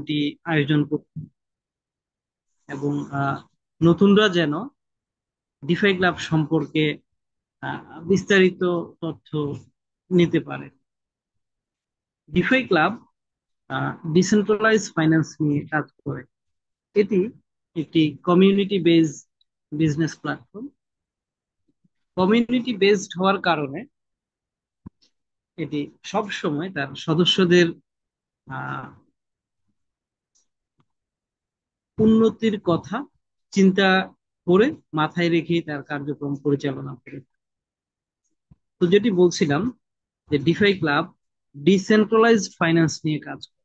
প্রোগ্রামটি আয়োজন করতে, এবং নতুনরা যেন ডিফাই ক্লাব সম্পর্কে বিস্তারিত তথ্য নিতে পারে। ডিফাই ক্লাব ডিসেন্ট্রালাইজ ফাইন্যান্স নিয়ে কাজ করে। এটি একটি community based business platform. Community based হওয়ার কারণে এটি সব সময় তার সদস্যদের আহ, উন্নতির কথা চিন্তা করে মাথায় রেখেই তার কার্যক্রম পরিচালনা করে। তো যেটি বলছিলাম, যে ডিফাই ক্লাব ডিসেন্ট্রালাইজড ফাইন্যান্স নিয়ে কাজ করে।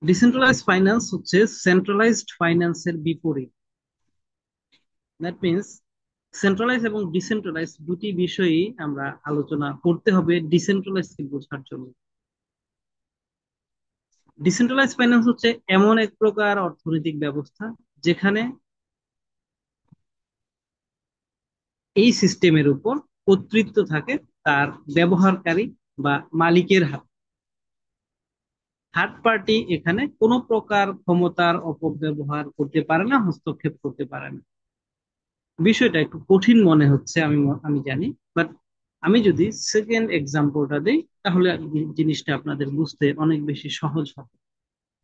ডিসেন্ট্রালাইজড ফাইন্যান্স হচ্ছে সেন্ট্রালাইজড ফাইন্যান্সের বিপরীত। দ্যাট মিনস সেন্ট্রালাইজ এবং ডিসেন্ট্রালাইজ দুটি বিষয়ই আমরা আলোচনা করতে হবে ডিসেন্ট্রালাইজ কে বোঝার জন্য। ডিসেন্ট্রালাইজ ফাইন্যান্স হচ্ছে এমন এক প্রকার অর্থনৈতিক ব্যবস্থা যেখানে এই সিস্টেমের উপর কর্তৃত্ব থাকে তার ব্যবহারকারী বা মালিকের হাতে। থার্ড পার্টি এখানে কোনো প্রকার ক্ষমতার অপব্যবহার করতে পারে না, হস্তক্ষেপ করতে পারে না। বিষয়টা একটু কঠিন মনে হচ্ছে, আমি জানি, বাট আমি যদি সেকেন্ড এক্সাম্পলটা দিই তাহলে জিনিসটা আপনাদের বুঝতে অনেক বেশি সহজ হবে।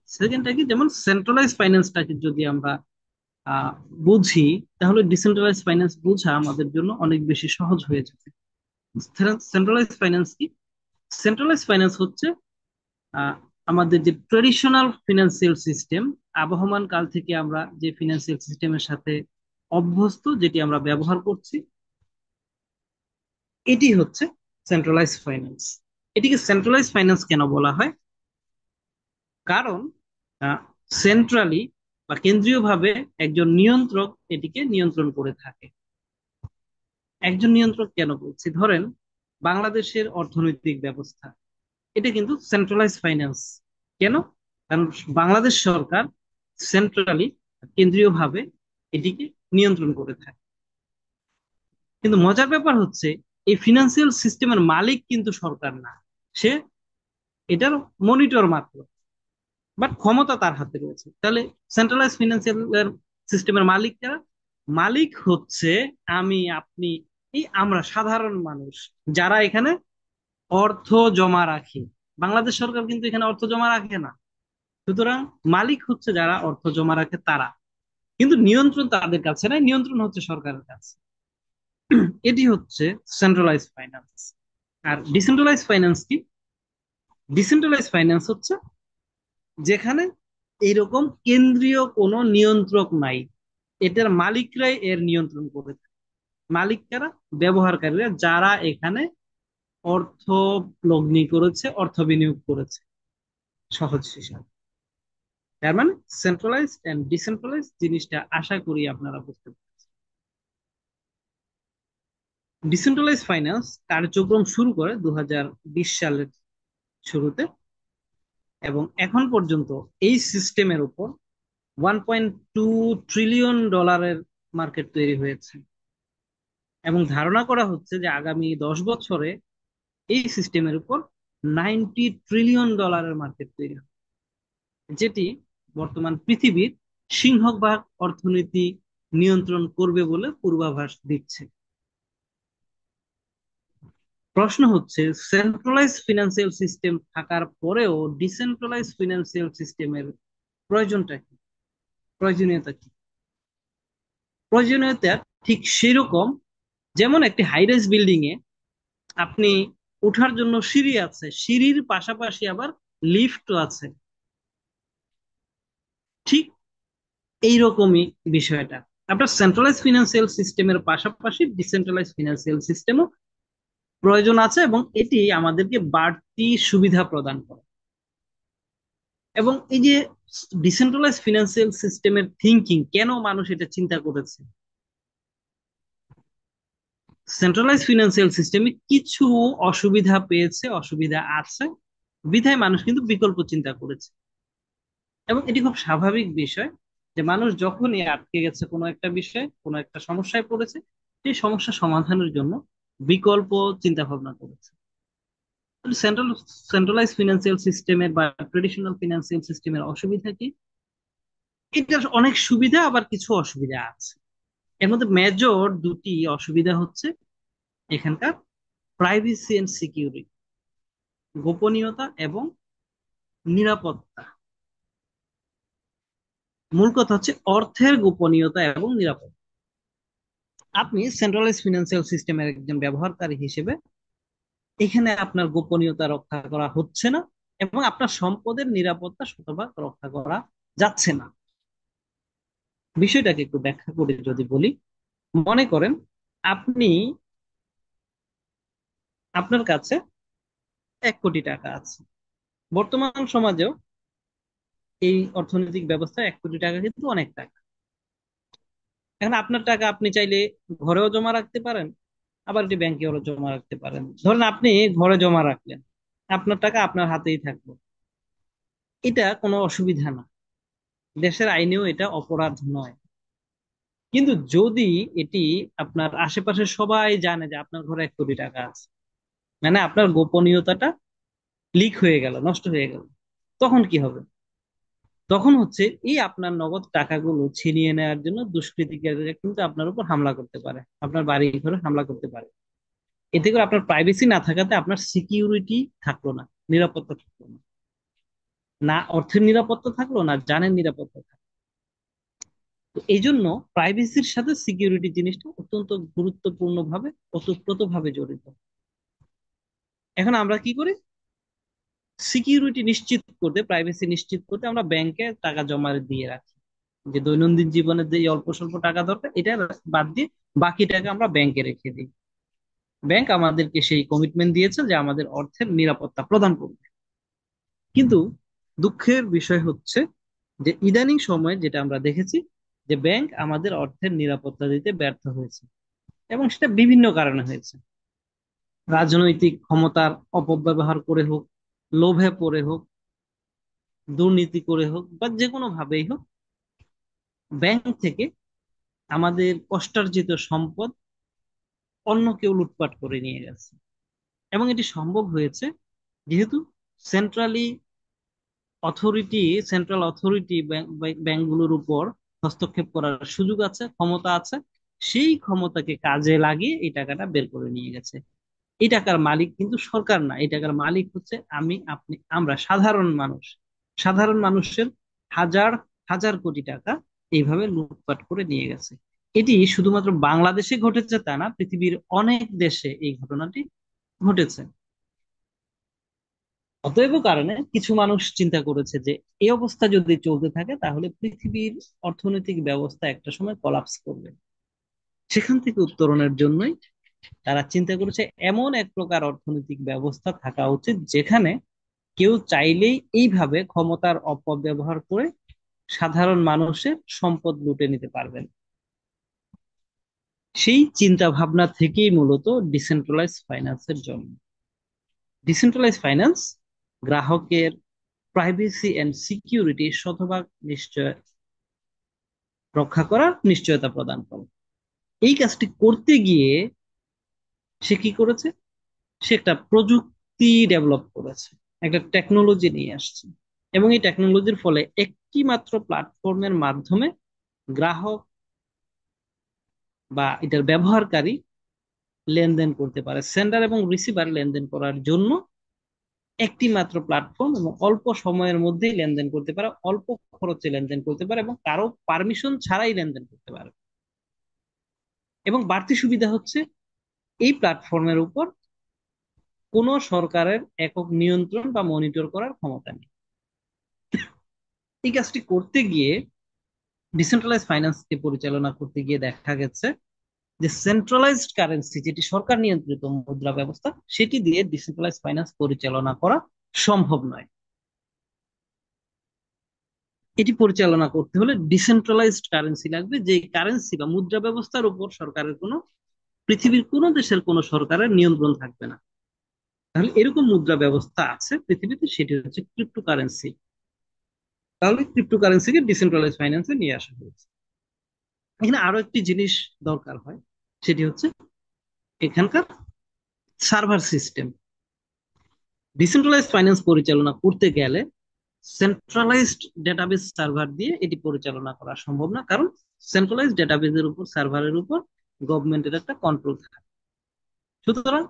সেকেন্ডটা কি, যেমন সেন্ট্রালাইজ ফাইন্যান্সটাকে যদি আমরা আহ বুঝি, তাহলে ডিসেন্ট্রালাইজ ফাইন্যান্স বোঝা আমাদের জন্য অনেক বেশি সহজ হয়ে যাবে। সেন্ট্রালাইজ ফাইন্যান্স কি? সেন্ট্রালাইজ ফাইন্যান্স হচ্ছে আহ, আমাদের যে ট্রেডিশনাল ফিনান্সিয়াল সিস্টেম, আবহমান কাল থেকে আমরা যে ফিনান্সিয়াল সিস্টেমের সাথে অভ্যস্ত, যেটি আমরা ব্যবহার করছি, এটি হচ্ছে সেন্ট্রালাইজ ফাইন্যান্স। এটিকে সেন্ট্রালাইজ ফাইন্যান্স কেন বলা হয়? কারণ সেন্ট্রালি বা কেন্দ্রীয়ভাবে একজন নিয়ন্ত্রক এটিকে নিয়ন্ত্রণ করে থাকে। একজন নিয়ন্ত্রক কেন বলছি, ধরেন বাংলাদেশের অর্থনৈতিক ব্যবস্থা, এটা কিন্তু সেন্ট্রালাইজ ফাইন্যান্স। কেন? কারণ বাংলাদেশ সরকার সেন্ট্রালি, কেন্দ্রীয়ভাবে এটিকে নিয়ন্ত্রণ করে থাকে। কিন্তু মজার ব্যাপার হচ্ছে, এই ফিনান্সিয়াল সিস্টেমের মালিক কিন্তু সরকার না, সে এটার মনিটর মাত্র, বাট ক্ষমতা তার হাতে রয়েছে। তাহলে সেন্ট্রালাইজ ফিনান্সিয়াল সিস্টেমের মালিক কারা? মালিক হচ্ছে আমি, আপনি, এই আমরা সাধারণ মানুষ যারা এখানে অর্থ জমা রাখি। বাংলাদেশ সরকার কিন্তু এখানে অর্থ জমা রাখে না। সুতরাং মালিক হচ্ছে যারা অর্থ জমা রাখে তারা, কিন্তু নিয়ন্ত্রণ তাদের কাছে নাই, নিয়ন্ত্রণ হচ্ছে সরকারের কাছে। এটি হচ্ছে সেন্ট্রালাইজ ফাইন্যান্স। আর ডিসেন্ট্রালাইজ ফাইন্যান্স কি? ডিসেন্ট্রালাইজ ফাইন্যান্স হচ্ছে যেখানে এইরকম কেন্দ্রীয় কোনো নিয়ন্ত্রক নাই, এটার মালিকরাই এর নিয়ন্ত্রণ করে থাকে। মালিক কারা? ব্যবহারকারীরা, যারা এখানে অর্থ লগ্নি করেছে, অর্থ বিনিয়োগ করেছে, সহজ হিসাবে। তার মানে সেন্ট্রালাইজ এন্ড ডিসেন্ট্রালাইজ জিনিসটা আশা করি আপনারা বুঝতে পারছেন। ডিসেন্ট্রালাইজ ফাইন্যান্স কার্যক্রম শুরু করে 2020 সালের শুরুতে, এবং এখন পর্যন্ত এই সিস্টেমের উপর 1.2 ট্রিলিয়ন ডলারের মার্কেট তৈরি হয়েছে। এবং ধারণা করা হচ্ছে যে আগামী 10 বছরে এই সিস্টেমের উপর 90 ট্রিলিয়ন ডলারের মার্কেট তৈরি হবে, যেটি বর্তমান পৃথিবীর সিংহভাগ অর্থনীতি নিয়ন্ত্রণ করবে বলে পূর্বাভাস দিচ্ছে। প্রশ্ন হচ্ছে, সেন্ট্রালাইজ ফিনান্সিয়াল সিস্টেম থাকার পরেও ডিসেন্ট্রালাইজ ফিনান্সিয়াল সিস্টেমের প্রয়োজনটা কি, প্রয়োজনীয়তা কি? প্রয়োজনীয়তা ঠিক সেরকম, যেমন একটি হাইরাইজ বিল্ডিং এ আপনি ওঠার জন্য সিঁড়ি আছে, সিঁড়ির পাশাপাশি আবার লিফটও আছে, ঠিক এইরকমই বিষয়টা। আপনার সেন্ট্রালাইজ ফিনান্সিয়াল সিস্টেমের পাশাপাশি ডিসেন্ট্রালাইজ ফিনান্সিয়াল সিস্টেমও প্রয়োজন আছে, এবং এটি আমাদেরকে বাড়তি সুবিধা প্রদান করে। এবং এই যে ডিসেন্ট্রালাইজ ফিনান্সিয়াল সিস্টেমের থিঙ্কিং, কেন মানুষ এটা চিন্তা করেছে? সেন্ট্রালাইজ ফিনান্সিয়াল সিস্টেমে কিছু অসুবিধা পেয়েছে, অসুবিধা আছে, বিধায় মানুষ কিন্তু বিকল্প চিন্তা করেছে। এবং এটি খুব স্বাভাবিক বিষয় যে মানুষ যখনই আটকে গেছে কোনো একটা বিষয়, কোনো একটা সমস্যায় পড়েছে, সেই সমস্যা সমাধানের জন্য বিকল্প চিন্তা ভাবনা করেছে। সেন্ট্রাল সেন্ট্রালাইজ ফিনান্সিয়াল সিস্টেমের বা ট্রেডিশনাল ফিনান্সিয়াল সিস্টেমের অসুবিধা কি? এটার অনেক সুবিধা আবার কিছু অসুবিধা আছে। এর মধ্যে মেজর দুটি অসুবিধা হচ্ছে এখানকার প্রাইভেসি এন্ড সিকিউরিটি, গোপনীয়তা এবং নিরাপত্তা। মূল কথা হচ্ছে অর্থের গোপনীয়তা এবং নিরাপত্তা। আপনি সেন্ট্রালাইজ ফিনান্সিয়াল সিস্টেমের একজন ব্যবহারকারী হিসেবে এখানে আপনার গোপনীয়তা রক্ষা করা হচ্ছে না এবং আপনার সম্পদের নিরাপত্তা শতভাগ রক্ষা করা যাচ্ছে না। বিষয়টাকে একটু ব্যাখ্যা করে যদি বলি, মনে করেন আপনি, আপনার কাছে 1 কোটি টাকা আছে। বর্তমান সমাজেও এই অর্থনৈতিক ব্যবস্থায় 1 কোটি টাকা কিন্তু অনেক টাকা। এখন আপনার টাকা আপনি চাইলে ঘরেও জমা রাখতে পারেন, আবার এটি ব্যাংকেও জমা রাখতে পারেন। ধরেন আপনি ঘরে জমা রাখলেন, আপনার টাকা আপনার হাতেই থাকলো, এটা কোনো অসুবিধা না, দেশের আইনেও এটা অপরাধ নয়। কিন্তু যদি এটি আপনার আশেপাশে সবাই জানে যে আপনার ঘরে 1 কোটি টাকা আছে, মানে আপনার গোপনীয়তাটা লিক হয়ে গেল, নষ্ট হয়ে গেল, তখন কি হবে? তখন হচ্ছে এই আপনার নগদ টাকাগুলো ছিনিয়ে নেওয়ার জন্য দুষ্কৃতিকারীরা কিন্তু আপনার উপর হামলা করতে পারে, আপনার বাড়ি ঘরে হামলা করতে পারে। এতে করে আপনার প্রাইভেসি না থাকাতে আপনার সিকিউরিটি থাকলো না, নিরাপত্তা থাকলো না, না অর্থের নিরাপত্তা থাকলো না জানের নিরাপত্তা থাকলো। তো এই জন্য প্রাইভেসির সাথে সিকিউরিটি জিনিসটা অত্যন্ত গুরুত্বপূর্ণ ভাবে, ওতপ্রোত ভাবে জড়িত। এখন আমরা কি করি? সিকিউরিটি নিশ্চিত করতে, প্রাইভেসি নিশ্চিত করতে আমরা ব্যাংকে টাকা জমা দিয়ে রাখি, যে দৈনন্দিন জীবনে যে অল্প স্বল্প টাকা দরকার এটা বাদ দিয়ে বাকি টাকা আমরা ব্যাংকে রেখে দিই। ব্যাংক আমাদেরকে সেই কমিটমেন্ট দিয়েছে যে আমাদের অর্থের নিরাপত্তা প্রদান করবে। কিন্তু দুঃখের বিষয় হচ্ছে যে ইদানিং সময়ে যেটা আমরা দেখেছি, যে ব্যাংক আমাদের অর্থের নিরাপত্তা দিতে ব্যর্থ হয়েছে, এবং সেটা বিভিন্ন কারণে হয়েছে। রাজনৈতিক ক্ষমতার অপব্যবহার করে হোক, লোভে পড়ে হোক, দুর্নীতি করে হোক, বা যে কোনো ভাবেই হোক, ব্যাংক থেকে আমাদের কষ্টার্জিত সম্পদ অন্য কেউ লুটপাট করে নিয়ে গেছে। এবং এটি সম্ভব হয়েছে যেহেতু সেন্ট্রালি অথরিটি সেন্ট্রাল অথরিটি ব্যাংকগুলোর উপর হস্তক্ষেপ করার সুযোগ আছে, ক্ষমতা আছে। সেই ক্ষমতাকে কাজে লাগিয়ে এই টাকাটা বের করে নিয়ে গেছে। এই টাকার মালিক কিন্তু সরকার না, এই টাকার মালিক হচ্ছে আমি, আপনি, আমরা সাধারণ মানুষ। সাধারণ মানুষের হাজার হাজার কোটি টাকা এইভাবে লুটপাট করে নিয়ে গেছে। এটি শুধুমাত্র বাংলাদেশে ঘটেছে তা না, পৃথিবীর অনেক দেশে এই ঘটনাটি ঘটেছে। অতএব কারণে কিছু মানুষ চিন্তা করেছে যে এই অবস্থা যদি চলতে থাকে তাহলে পৃথিবীর অর্থনৈতিক ব্যবস্থা একটা সময় কলাপস করবে। সেখান থেকে উত্তরণের জন্যই তারা চিন্তা করেছে এমন এক প্রকার অর্থনৈতিক ব্যবস্থা থাকা উচিত যেখানে কেউ চাইলেই এইভাবে ক্ষমতার অপব্যবহার করে সাধারণ মানুষের সম্পদ লুটে নিতে পারবেন। সেই চিন্তা ভাবনা থেকেই মূলত ডিসেন্ট্রালাইজ ফাইন্যান্সের জন্ম। ডিসেন্ট্রালাইজ ফাইন্যান্স গ্রাহকের প্রাইভেসি এন্ড সিকিউরিটি শতভাগ নিশ্চয় রক্ষা করার নিশ্চয়তা প্রদান করে। এই কাজটি করতে গিয়ে সে কি করেছে? সে একটা প্রযুক্তি ডেভেলপ করেছে, একটা টেকনোলজি নিয়ে আসছে, এবং এই টেকনোলজির ফলে একটি মাত্র প্ল্যাটফর্মের মাধ্যমে গ্রাহক বা এটার ব্যবহারকারী লেনদেন করতে পারে। সেন্ডার এবং রিসিভার লেনদেন করার জন্য একটি মাত্র প্ল্যাটফর্ম, এবং অল্প সময়ের মধ্যেই লেনদেন করতে পারে, অল্প খরচে লেনদেন করতে পারে, এবং কারো পারমিশন ছাড়াই লেনদেন করতে পারে। এবং বাড়তি সুবিধা হচ্ছে এই প্ল্যাটফর্মের উপর কোনো সরকারের একক নিয়ন্ত্রণ বা মনিটর করার ক্ষমতা নেই। এই কাজটি করতে গিয়ে, ডিসেন্ট্রালাইজ ফাইন্যান্সকে পরিচালনা করতে গিয়ে দেখা গেছে যে সেন্ট্রালাইজড কারেন্সি, যেটি সরকার নিয়ন্ত্রিত মুদ্রা ব্যবস্থা, সেটি দিয়ে ডিসেন্ট্রালাইজ ফাইন্যান্স পরিচালনা করা সম্ভব নয়। এটি পরিচালনা করতে হলে ডিসেন্ট্রালাইজড কারেন্সি লাগবে, যে কারেন্সি বা মুদ্রা ব্যবস্থার উপর সরকারের কোনো, পৃথিবীর কোনো দেশের কোনো সরকারের নিয়ন্ত্রণ থাকবে না। তাহলে এরকম মুদ্রা ব্যবস্থা আছে পৃথিবীতে, সেটি হচ্ছে ক্রিপ্টোকারেন্সি। তাহলে ক্রিপ্টোকারেন্সিকে ডিসেন্ট্রালাইজ ফাইন্যান্সে নিয়ে আসা হয়েছে। এখানে আরো একটি জিনিস দরকার হয়, সেটি হচ্ছে এখানকার সার্ভার সিস্টেম। ডিসেন্ট্রালাইজ ফাইন্যান্স পরিচালনা করতে গেলে সেন্ট্রালাইজড ডেটাবেস সার্ভার দিয়ে এটি পরিচালনা করা সম্ভব না, কারণ সেন্ট্রালাইজড ডেটাবেসের উপর, সার্ভারের উপর গভর্নমেন্টের একটা কন্ট্রোল থাকে। সুতরাং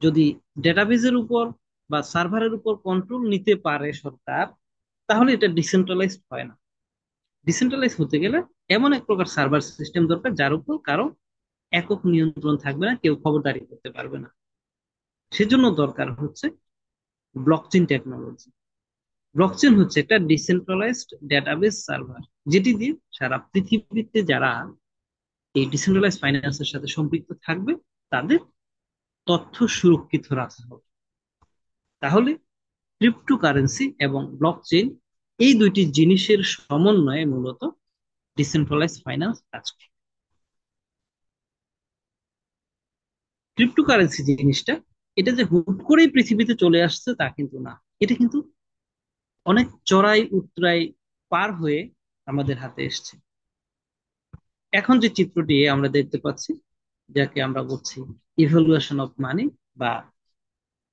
যদি ডেটাবেসের উপর বা সার্ভারের উপর কন্ট্রোল নিতে পারে সরকার, তাহলে এটা ডিসেন্ট্রালাইজড হয় না। ডিসেন্ট্রালাইজ হতে গেলে এমন এক প্রকার সার্ভার সিস্টেম দরকার যার উপর কারো একক নিয়ন্ত্রণ থাকবে না, কেউ খবরদারি করতে পারবে না। সেজন্য দরকার হচ্ছে ব্লকচেন টেকনোলজি। ব্লকচেন হচ্ছে একটা ডিসেন্ট্রালাইজড ডেটাবেস সার্ভার, যেটি দিয়ে সারা পৃথিবীতে যারা এই ডিসেন্ট্রালাইজ ফাইন্যান্সের সাথে সম্পৃক্ত থাকবে তাদের তথ্য সুরক্ষিত রাখা হবে। তাহলে ক্রিপ্টোকারেন্সি এবং ব্লকচেন, এই দুইটি জিনিসের সমন্বয়ে মূলত ডিসেন্ট্রালাইজ ফাইন্যান্স কাজ করে। ক্রিপ্টোকারেন্সি জিনিসটা, এটা যে হুট করেই পৃথিবীতে চলে আসছে তা কিন্তু না। এটা কিন্তু অনেক চড়াই উতরাই পার হয়ে আমাদের হাতে এসছে। এখন যে চিত্রটি আমরা দেখতে পাচ্ছি, যাকে আমরা বলছি ইভ্যালুয়েশন অফ মানি বা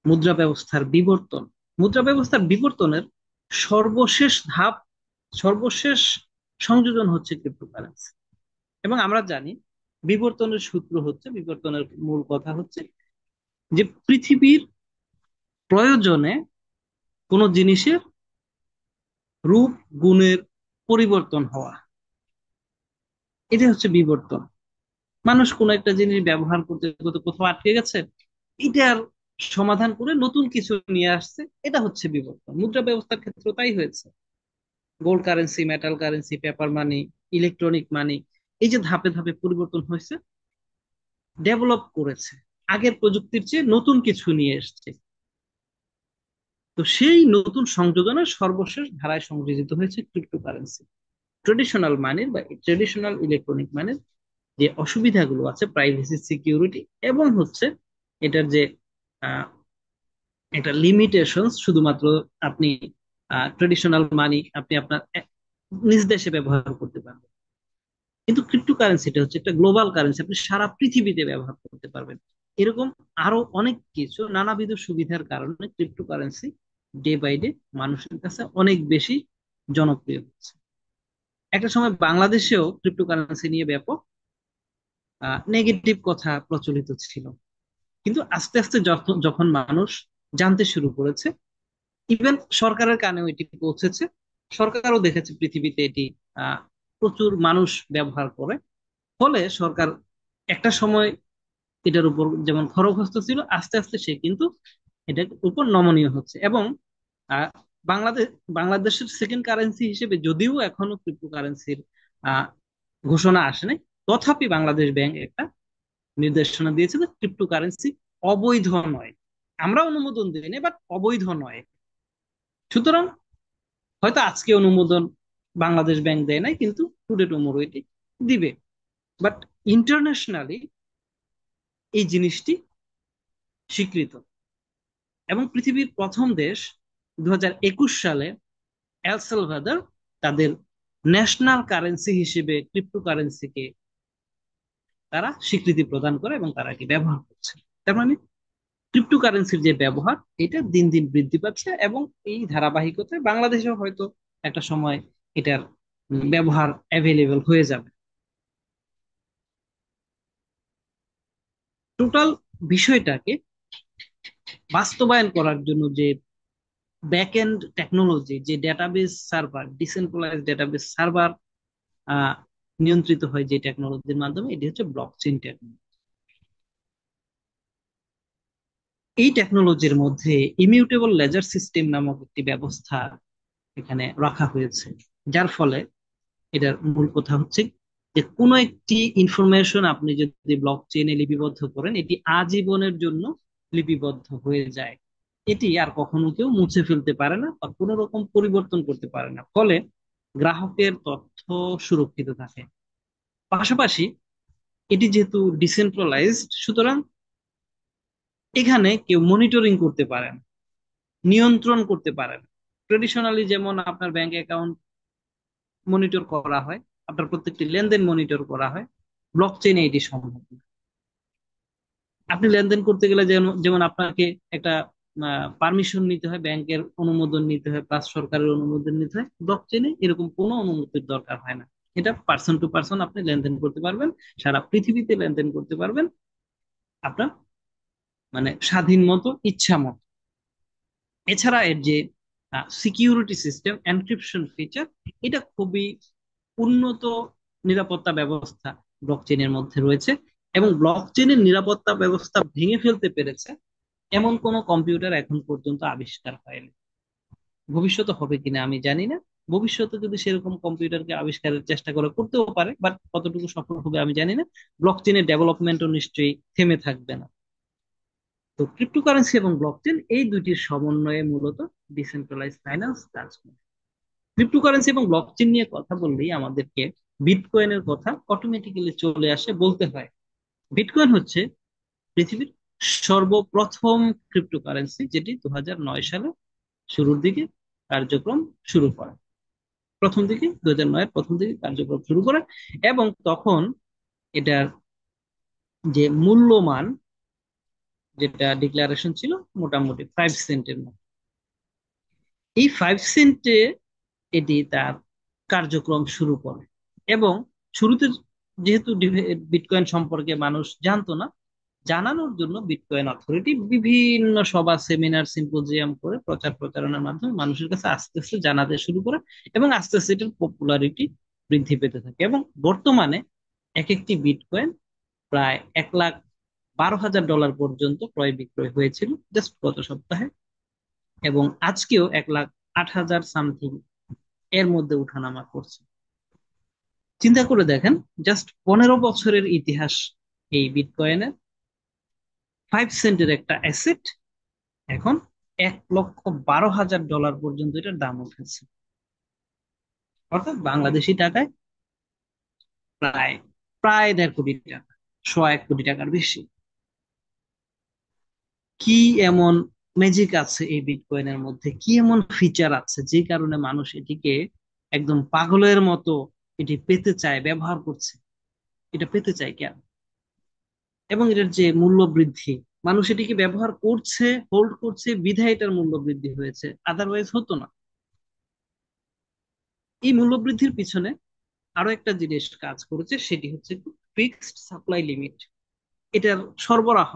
মুদ্রা ব্যবস্থার বিবর্তন, মুদ্রা ব্যবস্থার বিবর্তনের সর্বশেষ ধাপ, সর্বশেষ সংযোজন হচ্ছে ক্রিপ্টোকারেন্সি। এবং আমরা জানি বিবর্তনের সূত্র হচ্ছে, বিবর্তনের মূল কথা হচ্ছে যে পৃথিবীর প্রয়োজনে কোনো জিনিসের রূপ গুণের পরিবর্তন হওয়া, এটা হচ্ছে বিবর্তন। মানুষ কোনো একটা জিনিস ব্যবহার করতে করতে কোথাও আটকে গেছে, এটার সমাধান করে নতুন কিছু নিয়ে আসছে, এটা হচ্ছে বিবর্তন। মুদ্রা ব্যবস্থার ক্ষেত্রে তাই হয়েছে। Gold currency, metal currency, paper money, electronic money, এই যে ধাপে ধাপে পরিবর্তন হয়েছে, ডেভেলপ করেছে, আগের প্রযুক্তির চেয়ে নতুন কিছু নিয়ে এসছে। তো সেই নতুন সংযোজনের সর্বশেষ ধারায় সংযোজিত হয়েছে ক্রিপ্টোকারেন্সি। ট্রেডিশনাল মানির বা ট্রেডিশনাল ইলেকট্রনিক মানির যে অসুবিধাগুলো আছে, প্রাইভেসি, সিকিউরিটি, এবং হচ্ছে এটার যে আহ, একটা লিমিটেশনস, শুধুমাত্র আপনি ট্রেডিশনাল মানি আপনি আপনার নিজ দেশে ব্যবহার করতে পারবেন, কিন্তু ক্রিপ্টোকারেন্সিটা হচ্ছে একটা গ্লোবাল কারেন্সি, আপনি সারা পৃথিবীতে ব্যবহার করতে পারবেন। এরকম আরো অনেক কিছু নানাবিধ সুবিধার কারণে ক্রিপ্টোকারেন্সি ডে বাই ডে মানুষের কাছে অনেক বেশি জনপ্রিয় হচ্ছে। একটা সময় বাংলাদেশেও ক্রিপ্টোকারেন্সি নিয়ে ব্যাপক নেগেটিভ কথা প্রচলিত ছিল, কিন্তু আস্তে আস্তে যখন যখন মানুষ জানতে শুরু করেছে, ইভেন সরকারের কানেও এটি পৌঁছেছে, সরকারও দেখেছে পৃথিবীতে এটি আহ প্রচুর মানুষ ব্যবহার করে, ফলে সরকার একটা সময় এটার উপর যেমন খড়গহস্ত ছিল, আস্তে আস্তে সে কিন্তু এটার উপর নমনীয় হচ্ছে। এবং আহ, বাংলাদেশ, বাংলাদেশের সেকেন্ড কারেন্সি হিসেবে যদিও এখনো ক্রিপ্টো কারেন্সির আহ ঘোষণা আসেনি, তথাপি বাংলাদেশ ব্যাংক একটা নির্দেশনা দিয়েছে যে ক্রিপ্টো কারেন্সি অবৈধ নয়। আমরা অনুমোদন দিইনি, বাট অবৈধ নয়। সুতরাং হয়তো আজকে অনুমোদন বাংলাদেশ ব্যাংক দেয় নাই, কিন্তু টুডে টুমোরো এটি দিবে। বাট ইন্টারন্যাশনালি এই জিনিসটি স্বীকৃত। এবং পৃথিবীর প্রথম দেশ 2021 সালে এল সালভাদর তাদের ন্যাশনাল কারেন্সি হিসেবে ক্রিপ্টো কারেন্সিকে তারা স্বীকৃতি প্রদান করে এবং তারা এটি ব্যবহার করছে। তার মানে ক্রিপ্টো কারেন্সির যে ব্যবহার, এটা দিন দিন বৃদ্ধি পাচ্ছে, এবং এই ধারাবাহিকতায় বাংলাদেশেও হয়তো একটা সময় এটার ব্যবহার অ্যাভেলেবল হয়ে যাবে। টোটাল বিষয়টাকে বাস্তবায়ন করার জন্য যে ব্যাক এন্ড টেকনোলজি, যে database server, decentralise database server নিয়ন্ত্রিত হয় যে টেকনোলজির মাধ্যমে, এটি হচ্ছে ব্লকচেন টেকনোলজি। এই টেকনোলজির মধ্যে ইমিউটেবল লেজার সিস্টেম নামক একটি ব্যবস্থা এখানে রাখা হয়েছে, যার ফলে এটার মূল কথা হচ্ছে যে কোনো একটি ইনফরমেশন আপনি যদি ব্লক চেইনে লিপিবদ্ধ করেন, এটি আজীবনের জন্য লিপিবদ্ধ হয়ে যায়। এটি আর কখনো কেউ মুছে ফেলতে পারে না বা কোনো রকম পরিবর্তন করতে পারে না, ফলে গ্রাহকের তথ্য সুরক্ষিত থাকে। পাশাপাশি এটি যেহেতু ডিসেন্ট্রালাইজড, সুতরাং এখানে কেউ মনিটরিং করতে পারেন, নিয়ন্ত্রণ করতে পারেন। ট্রেডিশনালি যেমন আপনার ব্যাংক অ্যাকাউন্ট মনিটর করা হয়, আপনার প্রত্যেকটি লেনদেন মনিটর করা হয়, ব্লক চেইনে এটি সম্ভব না। আপনি লেনদেন করতে গেলে যেমন যেমন আপনাকে একটা পারমিশন নিতে হয়, ব্যাংকের অনুমোদন নিতে হয়, প্লাস সরকারের অনুমোদন নিতে হয়। ব্লক চেইনে এরকম কোনো অনুমতির দরকার হয় না। এটা পার্সন টু পার্সন আপনি লেনদেন করতে পারবেন, সারা পৃথিবীতে লেনদেন করতে পারবেন আপনার মানে স্বাধীন মতো, ইচ্ছা মতো। এছাড়া এর যে সিকিউরিটি সিস্টেম, এনক্রিপশন ফিচার, এটা খুবই উন্নত নিরাপত্তা ব্যবস্থা ব্লকচেনের মধ্যে রয়েছে। এবং ব্লকচেনের নিরাপত্তা ব্যবস্থা ভেঙে ফেলতে পেরেছে এমন কোন কম্পিউটার এখন পর্যন্ত আবিষ্কার হয়নি। ভবিষ্যতে হবে কিনা আমি জানি না। ভবিষ্যতে যদি সেরকম কম্পিউটারকে আবিষ্কারের চেষ্টা করে, করতেও পারে, বাট কতটুকু সফল হবে আমি জানি না। ব্লকচেনের ডেভেলপমেন্টও নিশ্চয়ই থেমে থাকবে না। তো ক্রিপ্টোকারেন্সি এবং ব্লকচেন এই দুইটির সমন্বয়ে মূলত ডিসেন্ট্রালাইজ ফাইন্যান্স কাজ করে। ক্রিপ্টোকারেন্সি এবং ব্লকচেন নিয়ে কথা বললেই আমাদেরকে বিটকয়েনের কথা অটোমেটিক্যালি চলে আসে, বলতে হয়। বিটকয়েন হচ্ছে পৃথিবীর সর্বপ্রথম ক্রিপ্টোকারেন্সি, যেটি 2009 সালে শুরুর দিকে কার্যক্রম শুরু করে। প্রথম দিকে 2009-এর প্রথম দিকে কার্যক্রম শুরু করে। এবং তখন এটার যে মূল্যমান, যেটা ডিক্লারেশন ছিল মোটামুটি 5 সেন্টের মতো। এই 5 সেন্টে এটি তার কার্যক্রম শুরু করে। এবং শুরুতে যেহেতু বিটকয়েন সম্পর্কে মানুষ জানতো না, জানানোর জন্য বিটকয়েন অথরিটি বিভিন্ন সভা, সেমিনার, সিম্পোজিয়াম করে প্রচার প্রচারণার মাধ্যমে মানুষের কাছে আস্তে আস্তে জানাতে শুরু করে। এবং আস্তে আস্তে এটার পপুলারিটি বৃদ্ধি পেতে থাকে। এবং বর্তমানে এক একটি বিটকয়েন প্রায় 1,12,000 ডলার পর্যন্ত ক্রয় বিক্রয় হয়েছিল জাস্ট গত সপ্তাহে। এবং আজকেও 1,08,000 সামথিং এর মধ্যে উঠানামা করছে। চিন্তা করে দেখেন, জাস্ট 15 বছরের ইতিহাস এই বিটকয়েনের। 5 সেন্টের একটা অ্যাসেট এখন 1,12,000 ডলার পর্যন্ত এটার দাম উঠেছে। অর্থাৎ বাংলাদেশি টাকায় প্রায় প্রায় 1.5 কোটি টাকা, 1.1 কোটি টাকার বেশি। কি এমন ম্যাজিক আছে এই বিটকয়েনের মধ্যে, কি এমন ফিচার আছে যে কারণে মানুষ এটিকে একদম পাগলের মতো এটি পেতে চায়, ব্যবহার করছে? এটা পেতে চায় কেন? এবং এটার যে মূল্য বৃদ্ধি, মানুষ এটিকে ব্যবহার করছে, হোল্ড করছে বিধায় এটার মূল্য বৃদ্ধি হয়েছে, আদারওয়াইজ হতো না। এই মূল্য বৃদ্ধির পিছনে আরো একটা জিনিস কাজ করেছে, সেটি হচ্ছে ফিক্সড সাপ্লাই লিমিট। এটার সরবরাহ,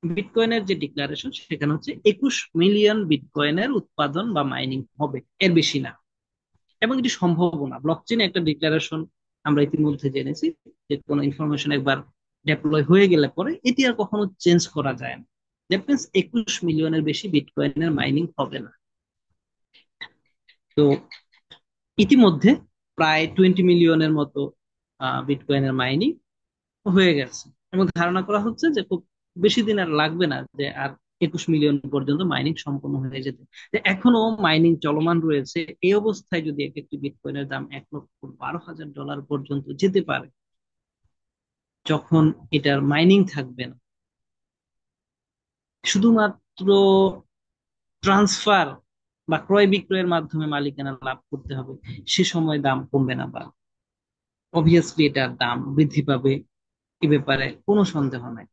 বিটকয়েনের যে ডিক্লারেশন সেখানে হচ্ছে 21 মিলিয়ন বিটকয়েনের উৎপাদন বা মাইনিং হবে, এর বেশি না। এবং এটি সম্ভব না। ব্লকচেনে একটা ডিক্লারেশন আমরা ইতিমধ্যে জেনেছি যে কোনো ইনফরমেশন একবার ডেপ্লয় হয়ে গেলে পরে এটি আর কখনো চেঞ্জ করা যায় না। দ্যাট মিনস 21 মিলিয়নের বেশি বিটকয়েনের মাইনিং হবে না। তো ইতিমধ্যে প্রায় 20 মিলিয়নের মতো বিটকয়েনের মাইনিং হয়ে গেছে। এবং ধারণা করা হচ্ছে যে খুব বেশি দিন আর লাগবে না যে আর 21 মিলিয়ন পর্যন্ত মাইনিং সম্পন্ন হয়ে যেতে। যে এখনো মাইনিং চলমান রয়েছে। এই অবস্থায় যদি এক একটি বিটকয়েনের দাম 1,12,000 ডলার পর্যন্ত যেতে পারে, যখন এটার মাইনিং থাকবে না, শুধুমাত্র ট্রান্সফার বা ক্রয় বিক্রয়ের মাধ্যমে মালিকানা লাভ করতে হবে, সে সময় দাম কমবে না, বা অবভিয়াসলি এটার দাম বৃদ্ধি পাবে। এ ব্যাপারে কোনো সন্দেহ নাই।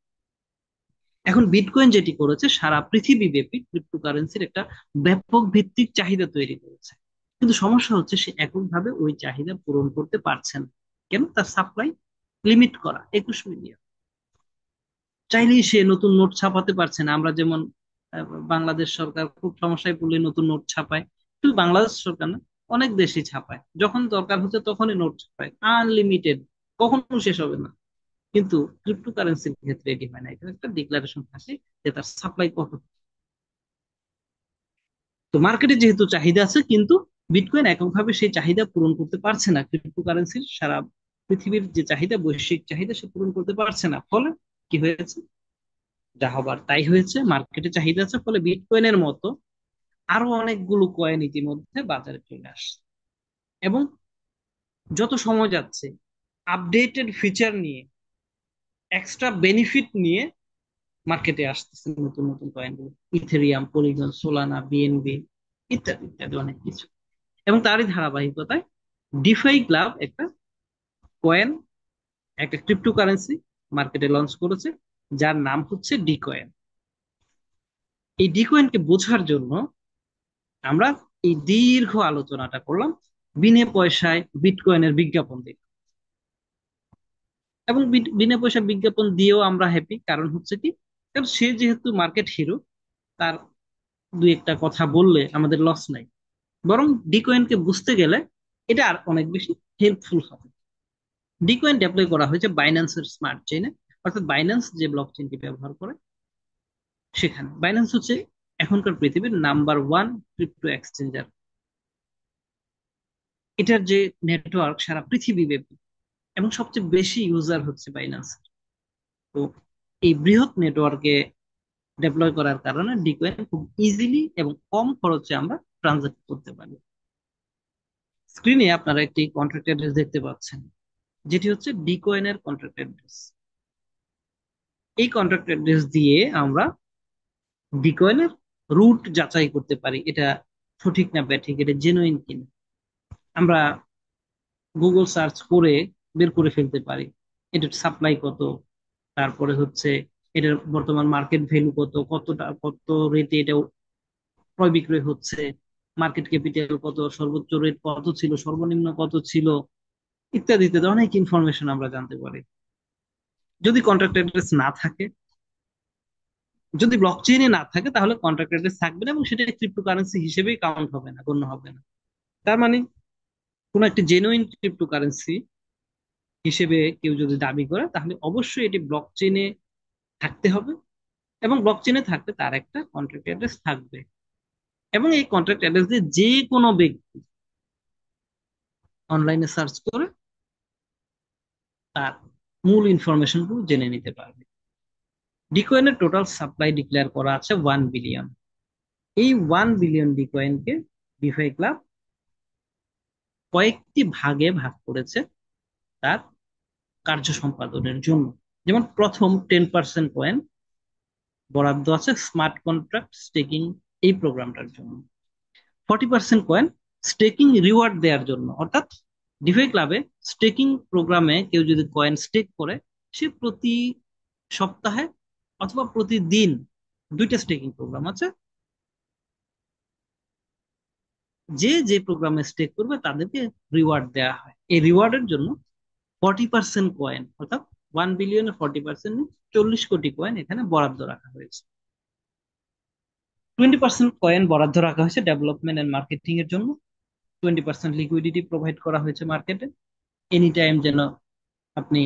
এখন বিটকয়েন যেটি করেছে, সারা পৃথিবী ব্যাপী ক্রিপ্টোকারেন্সির একটা ব্যাপক ভিত্তিক চাহিদা তৈরি করেছে। কিন্তু সমস্যা হচ্ছে সে এককভাবে ওই চাহিদা পূরণ করতে পারছে না। কেন? তার সাপ্লাই লিমিট করা, 21 মিলিয়ন। চাইলেই সে নতুন নোট ছাপাতে পারছে না। আমরা যেমন বাংলাদেশ সরকার খুব সমস্যায় পড়লে নতুন নোট ছাপায়, শুধু বাংলাদেশ সরকার না, অনেক দেশই ছাপায়, যখন দরকার হচ্ছে তখনই নোট ছাপায় আনলিমিটেড, কখনো শেষ হবে না। কিন্তু ক্রিপ্টোকারেন্সির ক্ষেত্রে এটি হয় না। এখানে একটা ডিক্লারেশন থাকে যে তার সাপ্লাই কত। তো মার্কেটে যেহেতু চাহিদা আছে, কিন্তু বিটকয়েন এককভাবে সেই চাহিদা পূরণ করতে পারছে না। ক্রিপ্টোকারেন্সির সারা পৃথিবীর যে চাহিদা, বৈশ্বিক চাহিদা, সে পূরণ করতে পারছে না। ফলে কি হয়েছে? যা হবার তাই হয়েছে। মার্কেটে চাহিদা আছে, ফলে বিটকয়েনের মতো আরো অনেকগুলো কয়েন ইতিমধ্যে বাজারে চলে আসছে। এবং যত সময় যাচ্ছে, আপডেটেড ফিচার নিয়ে, এক্সট্রা বেনিফিট নিয়ে মার্কেটে আসতেছে নতুন নতুন কয়েনগুলো। ইথেরিয়াম, পলিগন, সোলানা, বিএনবি, ইত্যাদি ইত্যাদি অনেক কিছু। এবং তারই ধারাবাহিকতায় ডিফাই ক্লাব একটা কয়েন, একটা ক্রিপ্টোকারেন্সি মার্কেটে লঞ্চ করেছে, যার নাম হচ্ছে ডিকয়েন। এই ডিকয়েনকে বোঝার জন্য আমরা এই দীর্ঘ আলোচনাটা করলাম, বিনে পয়সায় বিটকয়েনের বিজ্ঞাপন দিয়ে। এবং বিনা পয়সা বিজ্ঞাপন দিয়েও আমরা হ্যাপি, কারণ হচ্ছে কি, কারণ সে যেহেতু মার্কেট হিরো, তার দুই একটা কথা বললে আমাদের লস নাই। বরং ডিকয়েনকে বুঝতে গেলে এটা আর অনেক বেশি হেল্পফুল হবে। ডিকয়েন ডেপ্লয় করা হয়েছে বাইন্যান্সের স্মার্ট চেইনে, অর্থাৎ বাইন্যান্স যে ব্লক চেইনটি ব্যবহার করে সেখানে। বাইন্যান্স হচ্ছে এখনকার পৃথিবীর নাম্বার ওয়ান ক্রিপ্টো এক্সচেঞ্জার। এটার যে নেটওয়ার্ক সারা পৃথিবী ব্যাপী, এবং সবচেয়ে বেশি ইউজার হচ্ছে বাইন্যান্স। তো এই বৃহৎ নেটওয়ার্কে ডেপ্লয় করার কারণে ডিকয়েন খুব ইজিলি এবং কম খরচে আমরা ট্রানজাক্ট করতে পারি। স্ক্রিনে আপনারা একটি কন্ট্রাক্ট অ্যাড্রেস দেখতে পাচ্ছেন, যেটি হচ্ছে ডিকয়েনের কন্ট্রাক্ট অ্যাড্রেস। এই কন্ট্রাক্ট অ্যাড্রেস দিয়ে আমরা ডিকয়েনের রুট যাচাই করতে পারি, এটা সঠিক না ব্যাঠিক, এটা জেনুইন কিনা। আমরা গুগল সার্চ করে বের করে ফেলতে পারি এটার সাপ্লাই কত, তারপরে হচ্ছে এটার বর্তমান মার্কেট ভ্যালু কত, কত রেটে এটা ক্রয় বিক্রয় হচ্ছে, মার্কেট ক্যাপিটাল কত, সর্বোচ্চ রেট কত ছিল, সর্বনিম্ন কত ছিল, ইত্যাদি ইত্যাদি অনেক ইনফরমেশন আমরা জানতে পারি। যদি কন্ট্রাক্ট অ্যাড্রেস না থাকে, যদি ব্লক চেইনে না থাকে, তাহলে কন্ট্রাক্ট অ্যাড্রেস থাকবে না এবং সেটা ক্রিপ্টোকারেন্সি হিসেবেই কাউন্ট হবে না, গণ্য হবে না। তার মানে কোন একটি জেনুইন ক্রিপ্টোকারেন্সি হিসেবে কেউ যদি দাবি করে, তাহলে অবশ্যই এটি ব্লক চেইনে থাকতে হবে, এবং ব্লক চেইনে থাকতে তার একটা কন্ট্রাক্ট অ্যাড্রেস থাকবে। এবং এই কন্ট্রাক্ট অ্যাড্রেস দিয়ে যে কোনো ব্যক্তি অনলাইনে সার্চ করে তার মূল ইনফরমেশন গুলো জেনে নিতে পারবে। ডিকয়েনের টোটাল সাপ্লাই ডিক্লেয়ার করা আছে 1 বিলিয়ন। এই 1 বিলিয়ন ডিকয়েনকে ডিফাই ক্লাব কয়েকটি ভাগে ভাগ করেছে তার কার্য সম্পাদনের জন্য। যেমন প্রথম 10% কয়েন বরাদ্দ আছে স্মার্ট কন্ট্রাক্ট স্টেকিং এই প্রোগ্রামটার জন্য। 40% কয়েন স্টেকিং রিওয়ার্ড দেওয়ার জন্য, অর্থাৎ ডিফাই ক্লাবে স্টেকিং প্রোগ্রামে কেউ যদি কয়েন স্টেক করে, সে প্রতি সপ্তাহে অথবা প্রতিদিন, দুইটা স্টেকিং প্রোগ্রাম আছে, যে যে প্রোগ্রামে স্টেক করবে তাদেরকে রিওয়ার্ড দেওয়া হয়। এই রিওয়ার্ডের জন্য 40% কয়েন, অর্থাৎ 1 বিলিয়নের 40%, 40 কোটি কয়েন এখানে বরাদ্দ রাখা হয়েছে। 20% কয়েন বরাদ্দ রাখা হয়েছে ডেভেলপমেন্ট এন্ড মার্কেটিং এর জন্য। 20% লিকুইডিটি প্রোভাইড করা হয়েছে মার্কেটে, এনি টাইম যেন আপনি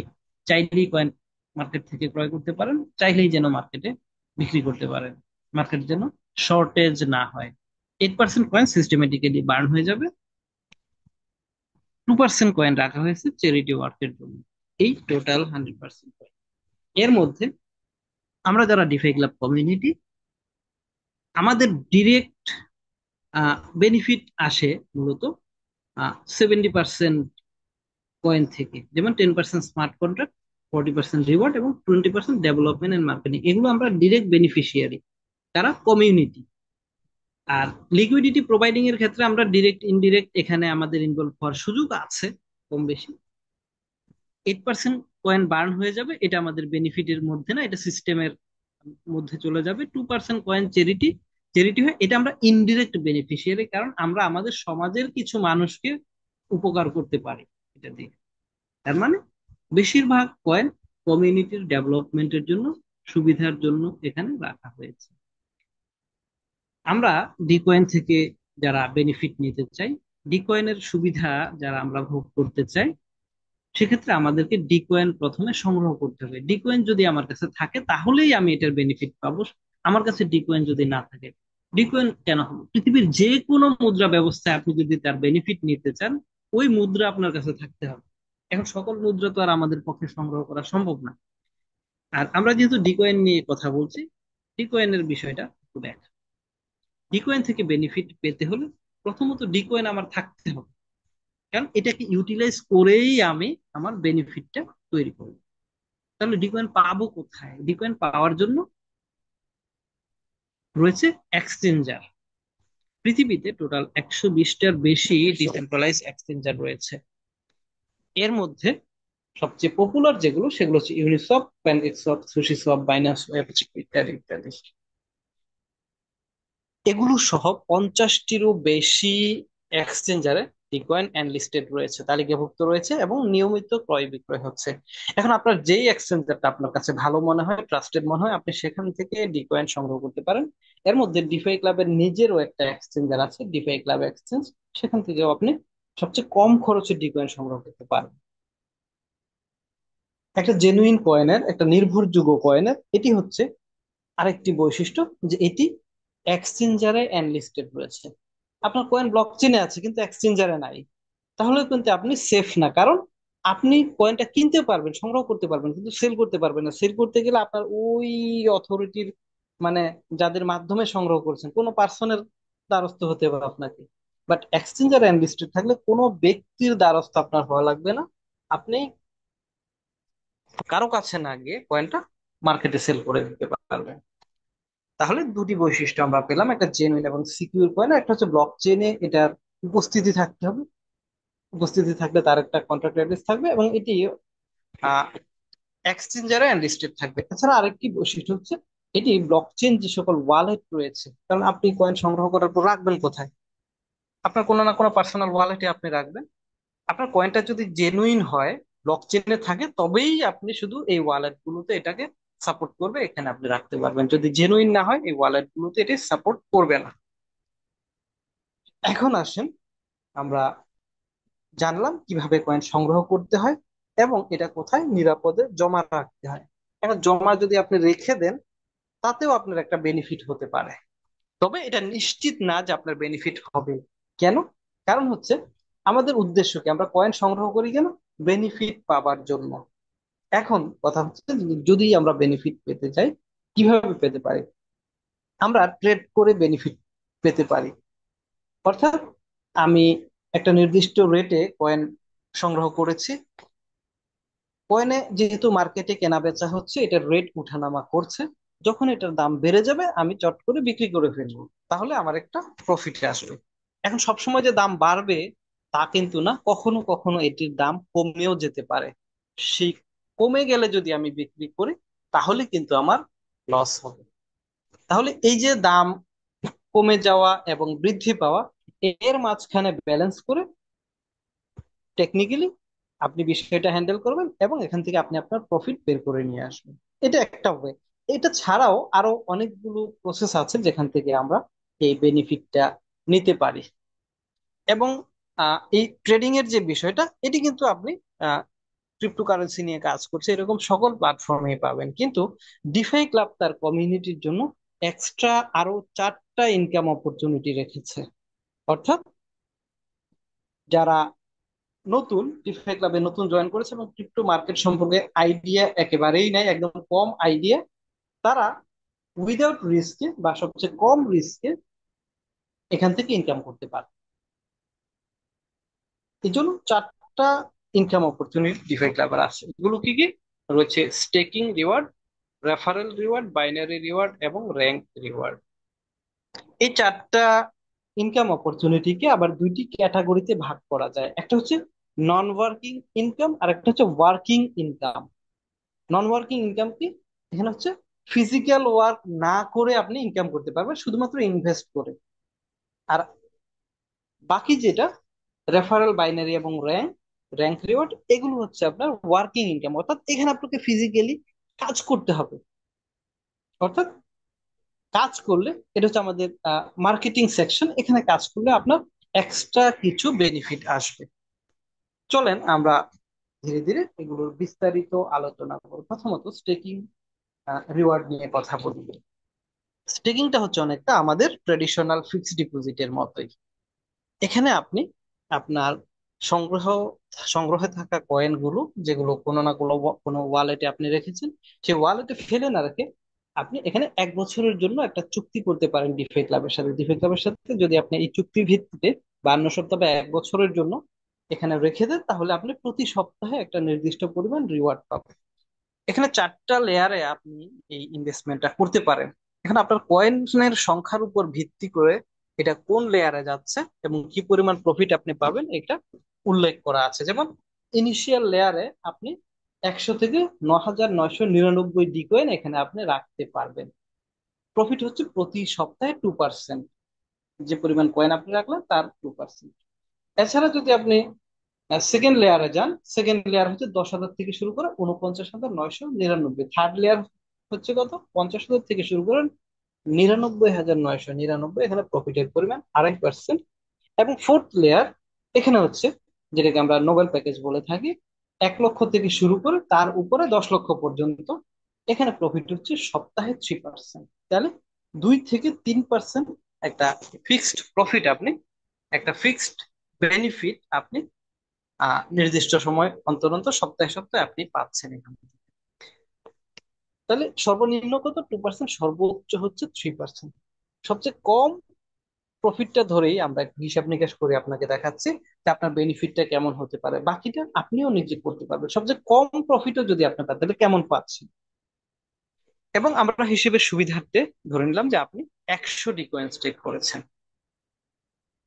চাইলেই কয়েন মার্কেট থেকে ক্রয় করতে পারেন, চাইলেই যেন মার্কেটে বিক্রি করতে পারেন, মার্কেট যেন শর্টেজ না হয়। 8% কয়েন সিস্টেমেটিক্যালি বার্ন হয়ে যাবে। 2% কয়েন রাখা হয়েছে চ্যারিটি ওয়ার্কের জন্য। এই টোটাল 100% কয়েন। এর মধ্যে আমরা যারা ডিফাই ক্লাব কমিউনিটি, আমাদের ডিরেক্ট বেনিফিট আসে মূলত 70% কয়েন থেকে। যেমন 10% স্মার্ট কন্ট্রাক্ট, 40% রিওয়ার্ড এবং 20% ডেভেলপমেন্ট এন্ড মার্কেটিং, এগুলো আমরা ডিরেক্ট বেনিফিশিয়ারি, তারা কমিউনিটি। আর লিকুইডিটি প্রোভাইডিং এর ক্ষেত্রে আমরা ডিরেক্ট ইনডিরেক্ট এখানে আমাদের ইনভলভ হওয়ার সুযোগ আছে কম বেশি। 8% কয়েন বার্ন হয়ে যাবে, এটা আমাদের বেনিফিটের মধ্যে না, এটা সিস্টেমের মধ্যে চলে যাবে। 2% কয়েন চ্যারিটি, চ্যারিটি হয়, এটা আমরা ইনডিরেক্ট বেনিফিশিয়ারি, কারণ আমরা আমাদের সমাজের কিছু মানুষকে উপকার করতে পারি এটা দিয়ে। তার মানে বেশিরভাগ কয়েন কমিউনিটির ডেভেলপমেন্টের জন্য, সুবিধার জন্য এখানে রাখা হয়েছে। আমরা ডিকয়েন থেকে যারা বেনিফিট নিতে চাই, ডিকয়েনের সুবিধা যারা আমরা ভোগ করতে চাই, সেক্ষেত্রে আমাদেরকে ডিকয়েন প্রথমে সংগ্রহ করতে হবে। ডিকয়েন যদি আমার কাছে থাকে তাহলেই আমি এটার বেনিফিট পাবো। আমার কাছে ডিকয়েন যদি না থাকে, ডিকয়েন কেন হবে? পৃথিবীর যে কোনো মুদ্রা ব্যবস্থায় আপনি যদি তার বেনিফিট নিতে চান, ওই মুদ্রা আপনার কাছে থাকতে হবে। এখন সকল মুদ্রা তো আর আমাদের পক্ষে সংগ্রহ করা সম্ভব না। আর আমরা যেহেতু ডিকয়েন নিয়ে কথা বলছি, ডিকয়েনের বিষয়টা একটু ব্যাখ্যা। ডিকয়েন থেকে বেনিফিট পেতে হলে প্রথমত ডিকয়েন আমার থাকতে হবে, কারণ এটাকে ইউটিলাইজ করেই আমি আমার বেনিফিটটা তৈরি করব। তাহলে ডিকয়েন পাবো কোথায়? ডিকয়েন পাওয়ার জন্য রয়েছে এক্সচেঞ্জার। পৃথিবীতে টোটাল 120টার বেশি ডিসেন্ট্রালাইজ এক্সচেঞ্জার রয়েছে। এর মধ্যে সবচেয়ে পপুলার যেগুলো, সেগুলো হচ্ছে ইউনিসপ, প্যানকেকসপ, সুশিসপ, বাইন্যান্স ওয়েব, ইত্যাদি ইত্যাদি। এগুলো সহ 50টিরও বেশি এক্সচেঞ্জারে ডিকয়েন লিস্টেড রয়েছে, তালিকাভুক্ত রয়েছে এবং নিয়মিত ক্রয় বিক্রয় হচ্ছে। এখন আপনার যেই এক্সচেঞ্জারটা আপনার কাছে ভালো মনে হয়, ট্রাস্টেড মনে হয়, আপনি সেখান থেকে ডিকয়েন সংগ্রহ করতে পারেন। এর মধ্যে ডিফাই ক্লাবের নিজেরও একটা এক্সচেঞ্জার আছে, ডিফাই ক্লাব এক্সচেঞ্জ। সেখান থেকেও আপনি সবচেয়ে কম খরচে ডিকয়েন সংগ্রহ করতে পারেন। একটা জেনুইন কয়েনের, একটা নির্ভরযোগ্য কয়েনের এটি হচ্ছে আরেকটি বৈশিষ্ট্য, যে এটি এক্সচেঞ্জারে অ্যানলিস্টেড রয়েছে। আপনার কয়েন ব্লক চেনে আছে কিন্তু এক্সচেঞ্জারে নাই, তাহলে কিন্তু আপনি সেফ না। কারণ আপনি কয়েনটা কিনতে পারবেন, সংগ্রহ করতে পারবেন, কিন্তু সেল করতে পারবেন না। সেল করতে গেলে আপনার ওই অথরিটির, মানে যাদের মাধ্যমে সংগ্রহ করছেন, কোনো পার্সনের দ্বারস্থ হতে হবে আপনাকে। বাট এক্সচেঞ্জার অ্যানলিস্টেড থাকলে কোনো ব্যক্তির দ্বারস্থ আপনার হওয়া লাগবে না। আপনি কারো কাছে না গিয়ে কয়েনটা মার্কেটে সেল করে দিতে পারবেন। তাহলে দুটি বৈশিষ্ট্য আমরা পেলাম, একটা জেনুইন এবং সিকিউর কয়েন, একটা হচ্ছে ব্লক চেইনে এটার উপস্থিতি থাকতে হবে। উপস্থিতি থাকলে তার একটা কন্ট্রাক্ট অ্যাড্রেস থাকবে এবং এটি এক্সচেঞ্জারে লিস্টেড থাকবে। এছাড়া আরেকটি বৈশিষ্ট্য হচ্ছে এটি ব্লক চেইন যে সকল ওয়ালেট রয়েছে, কারণ আপনি কয়েন সংগ্রহ করার পর রাখবেন কোথায়? আপনার কোনো না কোনো পার্সোনাল ওয়ালেটে আপনি রাখবেন। আপনার কয়েনটা যদি জেনুইন হয়, ব্লক চেইনে থাকে, তবেই আপনি শুধু এই ওয়ালেট গুলোতে এটাকে সাপোর্ট করবে, এখানে আপনি রাখতে পারবেন। যদি জেনুইন না হয়, এই ওয়ালেট গুলোতে এটি সাপোর্ট করবে না। এখন আসেন, আমরা জানলাম কিভাবে কয়েন সংগ্রহ করতে হয় এবং এটা কোথায় নিরাপদে জমা রাখতে হয়। এখন জমা যদি আপনি রেখে দেন, তাতেও আপনার একটা বেনিফিট হতে পারে, তবে এটা নিশ্চিত না যে আপনার বেনিফিট হবে। কেন? কারণ হচ্ছে আমাদের উদ্দেশ্য কি, আমরা কয়েন সংগ্রহ করি কেন? বেনিফিট পাওয়ার জন্য। এখন কথা হচ্ছে যে যদি আমরা বেনিফিট পেতে চাই, কিভাবে পেতে পারি? আমরা ট্রেড করে বেনিফিট পেতে পারি। অর্থাৎ আমি একটা নির্দিষ্ট রেটে কয়েন সংগ্রহ করেছি, কয়েনে যেহেতু মার্কেটে কেনা বেচা হচ্ছে, এটার রেট উঠানামা করছে। যখন এটার দাম বেড়ে যাবে আমি চট করে বিক্রি করে ফেলবো, তাহলে আমার একটা প্রফিটে আসবে। এখন সবসময় যে দাম বাড়বে তা কিন্তু না, কখনো কখনো এটির দাম কমেও যেতে পারে। সেই কমে গেলে যদি আমি বিক্রি করি, তাহলে কিন্তু আমার লস হবে। তাহলে এই যে দাম কমে যাওয়া এবং বৃদ্ধি পাওয়া, এর মাঝখানে ব্যালেন্স করে টেকনিক্যালি আপনি বিষয়টা হ্যান্ডেল করবেন এবং এখান থেকে আপনি আপনার প্রফিট বের করে নিয়ে আসবেন। এটা একটা ওয়ে। এটা ছাড়াও আরো অনেকগুলো প্রসেস আছে যেখান থেকে আমরা এই বেনিফিটটা নিতে পারি। এবং এই ট্রেডিং এর যে বিষয়টা, এটি কিন্তু আপনি ক্রিপ্টোকারেন্সি নিয়ে কাজ করছে এরকম সকল প্ল্যাটফর্মে পাবেন, কিন্তু ডিফাই ক্লাব তার কমিউনিটির জন্য এক্সট্রা আরো 4টা ইনকাম অপরচুনিটি রেখেছে। অর্থাৎ যারা নতুন, ডিফাই ক্লাবে নতুন জয়েন করেছে এবং ক্রিপ্টো মার্কেট সম্পর্কে আইডিয়া একেবারেই নাই, একদম কম আইডিয়া, তারা উইদাউট রিস্কে বা সবচেয়ে কম রিস্কে এখান থেকে ইনকাম করতে পারে। এই জন্য 4টা ইনকাম অপরচুনিটি ডিফাই ক্লাবের আছে। এগুলো কি কি রয়েছে? Staking reward, referral reward, binary reward এবং র্যাঙ্ক রিওয়ার্ড। এই 4টা ইনকাম অপরচুনিটিকে আবার দুইটি ক্যাটাগরিতে ভাগ করা যায়। একটা হচ্ছে নন ওয়ার্কিং ইনকাম আর একটা হচ্ছে ওয়ার্কিং ইনকাম। নন ওয়ার্কিং ইনকাম কি? এখানে হচ্ছে ফিজিক্যাল ওয়ার্ক না করে আপনি ইনকাম করতে পারবেন, শুধুমাত্র ইনভেস্ট করে। আর বাকি যেটা রেফারেল, বাইনারি এবং র্যাঙ্ক, র্যাঙ্ক রিওয়ার্ড, এগুলো হচ্ছে আপনার ওয়ার্কিং ইনকাম। অর্থাৎ এখানে আপনাকে ফিজিক্যালি কাজ করতে হবে। অর্থাৎ কাজ করলে, এটা হচ্ছে আমাদের মার্কেটিং সেকশন, এখানে কাজ করলে আপনার এক্সট্রা কিছু বেনিফিট আসবে। চলেন আমরা ধীরে ধীরে এগুলোর বিস্তারিত আলোচনা করব। প্রথমত স্টেকিং রিওয়ার্ড নিয়ে কথা বলবো। স্টেকিংটা হচ্ছে অনেকটা আমাদের ট্রেডিশনাল ফিক্সড ডিপোজিটের মতোই। এখানে আপনি আপনার সংগ্রহ সংগ্রহে থাকা কয়েন গুলো, যেগুলো কোনো না কোনো ওয়ালেটে আপনি রেখেছেন, সেই ওয়ালেটে ফেলে না রেখে আপনি এখানে 1 বছরের জন্য একটা চুক্তি করতে পারেন ডিফাই ক্লাবের সাথে। ডিফাই ক্লাবের সাথে যদি আপনি এই চুক্তির ভিত্তিতে 52 সপ্তাহ বা 1 বছরের জন্য এখানে রেখে দেন, তাহলে আপনি প্রতি সপ্তাহে একটা নির্দিষ্ট পরিমাণ রিওয়ার্ড পাবেন। এখানে 4টা লেয়ারে আপনি এই ইনভেস্টমেন্টটা করতে পারেন। এখন আপনার কয়েনের সংখ্যার উপর ভিত্তি করে এটা কোন লেয়ারে যাচ্ছে এবং কি পরিমাণ প্রফিট আপনি পাবেন, এটা উল্লেখ করা আছে। যেমন ইনিশিয়াল লেয়ারে আপনি 100 থেকে 9,999 ডি কয়েন এখানে আপনি রাখতে পারবেন। প্রফিট হচ্ছে প্রতি সপ্তাহে 2%। যে পরিমাণ কয়েন আপনি রাখলেন তার 2%। এছাড়া যদি আপনি সেকেন্ড লেয়ারে যান, সেকেন্ড লেয়ার হচ্ছে 10,000 থেকে শুরু করে 49,999। থার্ড লেয়ার হচ্ছে কত, 50,000 থেকে শুরু করে 99,999, এখানে প্রফিটের পরিমাণ 2.5%। এবং ফোর্থ লেয়ার এখানে হচ্ছে, যেটাকে আমরা নোবেল প্যাকেজ বলে থাকি, 1 লক্ষ থেকে শুরু করে তার উপরে 10 লক্ষ পর্যন্ত, এখানে প্রফিট হচ্ছে সপ্তাহে 3%। তাহলে 2 থেকে 3% একটা ফিক্সড প্রফিট আপনি, একটা ফিক্সড বেনিফিট আপনি নির্দিষ্ট সময় অন্তর অন্তর সপ্তাহে সপ্তাহে আপনি পাচ্ছেন এখান থেকে। তাহলে সর্বনিম্ন কত, 2%, সর্বোচ্চ হচ্ছে 3%। সবচেয়ে কম প্রফিটটা ধরেই আমরা একটু হিসাব নিকাশ করে আপনাকে দেখাচ্ছি যে আপনার বেনিফিটটা কেমন হতে পারে, বাকিটা আপনিও নিজে করতে পারবেন। সবচেয়ে কম প্রফিটও যদি আপনি পান তাহলে কেমন পাচ্ছেন। এবং আমরা হিসেবের সুবিধার্থে ধরে নিলাম যে আপনি 100 কয়েন স্টেক করেছেন।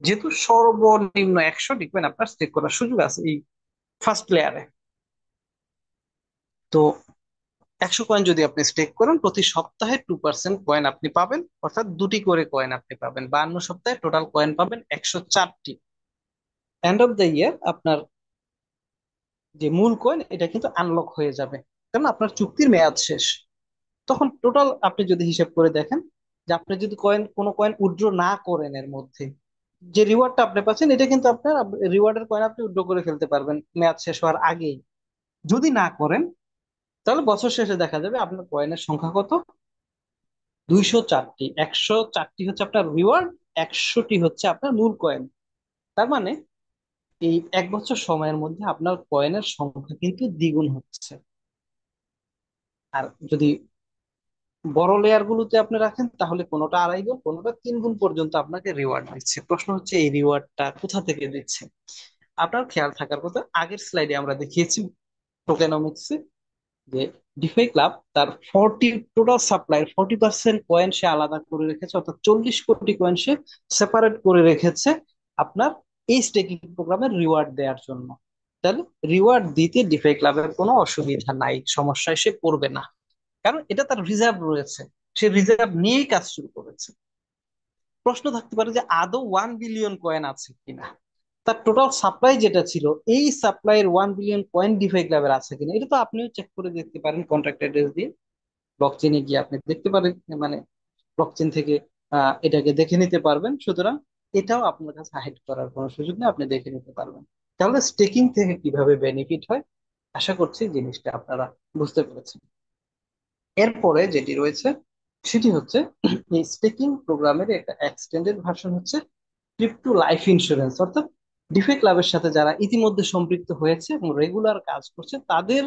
যেহেতু সর্বনিম্ন 100 কয়েন আপনার স্টেক করার সুযোগ আছে এই ফার্স্ট লেয়ারে, তো 100 কয়েন যদি আপনি স্টেক করেন, প্রতি সপ্তাহে 2% কয়েন আপনি পাবেন, অর্থাৎ দুটি করে কয়েন আপনি পাবেন। 52 সপ্তাহে টোটাল কয়েন পাবেন 104টি। এন্ড অফ দ্য ইয়ার আপনার যে মূল কয়েন এটা কিন্তু আনলক হয়ে যাবে, কারণ আপনার চুক্তির মেয়াদ শেষ। তখন টোটাল আপনি যদি হিসেব করে দেখেন যে আপনি যদি কোনো কয়েন উইথড্র না করেন এর মধ্যে, যে রিওয়ার্ডটা আপনি পাচ্ছেন এটা কিন্তু আপনার রিওয়ার্ডের কয়েন আপনি উইথড্র করে ফেলতে পারবেন মেয়াদ শেষ হওয়ার আগেই। যদি না করেন তাহলে বছর শেষে দেখা যাবে আপনার কয়েনের সংখ্যা কত, 204টি। 104টি হচ্ছে আপনার রিওয়ার্ড, 100টি হচ্ছে আপনার মূল কয়েন। তার মানে এই 1 বছর সময়ের মধ্যে আপনার কয়েনের সংখ্যা কিন্তু দ্বিগুণ হচ্ছে। আর যদি বড় লেয়ার গুলোতে আপনি রাখেন তাহলে কোনোটা 2.5 গুণ, কোনোটা 3 গুণ পর্যন্ত আপনাকে রিওয়ার্ড দিচ্ছে। প্রশ্ন হচ্ছে এই রিওয়ার্ডটা কোথা থেকে দিচ্ছে। আপনার খেয়াল থাকার কথা, আগের স্লাইডে আমরা দেখিয়েছি টোকেনমিক্সে যে ডিফাই ক্লাব তার 40 টোটাল সাপ্লাই 40% কয়েন সে আলাদা করে রেখেছে, অর্থাৎ 40 কোটি কয়েন সে সেপারেট করে রেখেছে আপনার এই স্টেকিং প্রোগ্রামের রিওয়ার্ড দেওয়ার জন্য। তাহলে রিওয়ার্ড দিতে ডিফাই ক্লাবের কোনো অসুবিধা নাই, সমস্যায় সে পড়বে না, কারণ এটা তার রিজার্ভ রয়েছে, সে রিজার্ভ নিয়েই কাজ শুরু করেছে। প্রশ্ন থাকতে পারে যে আদৌ 1 বিলিয়ন কয়েন আছে কিনা, তার টোটাল সাপ্লাই যেটা ছিল এই সাপ্লাইয়ের 1 বিলিয়ন কয়েন ডিফাই ক্লাবের আছে কিনা, এটা তো আপনিও চেক করে দেখতে পারেন কন্ট্রাক্ট অ্যাড্রেস দিয়ে। ব্লকচেনে গিয়ে আপনি দেখতে পারেন, মানে ব্লকচেন থেকে এটাকে দেখে নিতে পারবেন। সুতরাং এটাও আপনার কাছে হাইড করার কোনো সুযোগ নেই, আপনি দেখে নিতে পারবেন। তাহলে স্টেকিং থেকে কিভাবে বেনিফিট হয়, আশা করছি জিনিসটা আপনারা বুঝতে পেরেছেন। এরপরে যেটি রয়েছে সেটি হচ্ছে এই স্টেকিং প্রোগ্রামের একটা এক্সটেন্ডেড ভার্সন হচ্ছে ক্রিপ্টো লাইফ ইন্স্যুরেন্স। অর্থাৎ ডিফে ক্লাবের সাথে যারা ইতিমধ্যে সম্পৃক্ত হয়েছে এবং রেগুলার কাজ করছে তাদের